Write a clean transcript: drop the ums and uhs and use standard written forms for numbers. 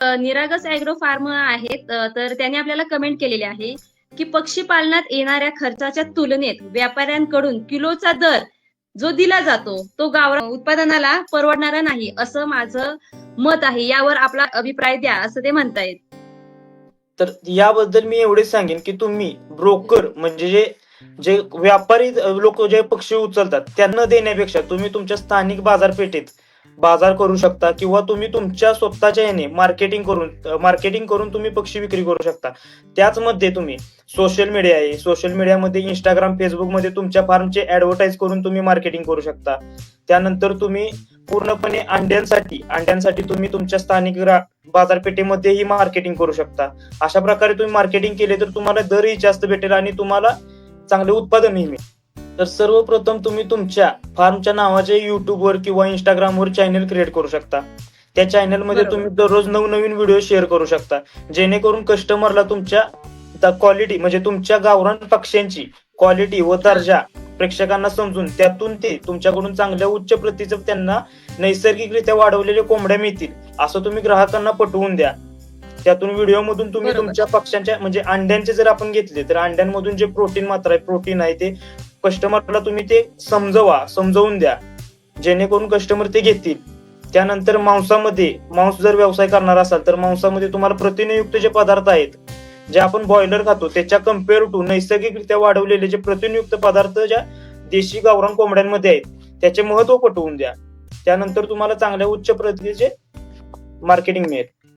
निरागस agro form आहेत, तर त्यांनी आपल्याला कमेंट केलेली आहे की पक्षी पालनात येणाऱ्या खर्चाच्या तुलनेत व्यापाऱ्यांकडून किलोचा दर जो दिला जातो तो गावरान उत्पादनाला परवडणारा नाही, असं माझं मत आहे. यावर आपला अभिप्राय द्या, असं ते म्हणतायत. तर याबद्दल मी एवढेच सांगेन की तुम्ही ब्रोकर म्हणजे जे जे व्यापारी लोक जे पक्षी उचलतात त्यांना देण्यापेक्षा तुम्ही तुमच्या स्थानिक बाजारपेठेत बाजार करू शकता, किंवा तुम्ही तुमच्या स्वतःच्या याने मार्केटिंग करून तुम्ही पक्षी विक्री करू शकता. त्याचमध्ये तुम्ही सोशल मीडिया आहे, सोशल मीडियामध्ये इंस्टाग्राम, फेसबुकमध्ये तुमच्या फार्मचे ऍडव्हर्टाईज करून तुम्ही मार्केटिंग करू शकता. त्यानंतर तुम्ही पूर्णपणे अंड्यांसाठी तुम्ही तुमच्या स्थानिक बाजारपेठेमध्येही मार्केटिंग करू शकता. अशा प्रकारे तुम्ही मार्केटिंग केले तर तुम्हाला दरही जास्त भेटेल आणि तुम्हाला चांगले उत्पादनही मिळेल. तर सर्वप्रथम तुम्ही तुमच्या फार्मच्या नावाचे युट्यूबवर किंवा इंस्टाग्रामवर चॅनल क्रिएट करू शकता. त्या चॅनलमध्ये बरोबर. तुम्ही दररोज नवनवीन व्हिडिओ शेअर करू शकता, जेणेकरून कस्टमरला तुमच्या क्वालिटी म्हणजे तुमच्या गावरान पक्ष्यांची क्वालिटी व दर्जा प्रेक्षकांना समजून त्यातून ते तुमच्याकडून चांगल्या उच्च प्रतीचं त्यांना नैसर्गिकरित्या वाढवलेले कोंबड्या मिळतील असं तुम्ही ग्राहकांना पटवून द्या. त्यातून व्हिडिओमधून तुम्ही बरोबर. तुमच्या पक्ष्यांच्या म्हणजे अंड्यांचे जर आपण घेतले तर अंड्यांमधून जे प्रोटीन आहे ते कस्टमरला तुम्ही ते समजवून द्या, जेणेकरून कस्टमर ते घेतील. त्यानंतर मांस जर व्यवसाय करणार असाल तर मांसामध्ये तुम्हाला प्रथिनयुक्त जे पदार्थ आहेत, जे आपण बॉयलर खातो त्याच्या कम्पेअर टू नैसर्गिकरित्या वाढवलेले जे प्रथिनयुक्त पदार्थ ज्या देशी गावरान कोंबड्यांमध्ये आहेत त्याचे महत्व पटवून द्या. त्यानंतर तुम्हाला चांगल्या उच्च प्रतीचे मार्केटिंग मिळेल.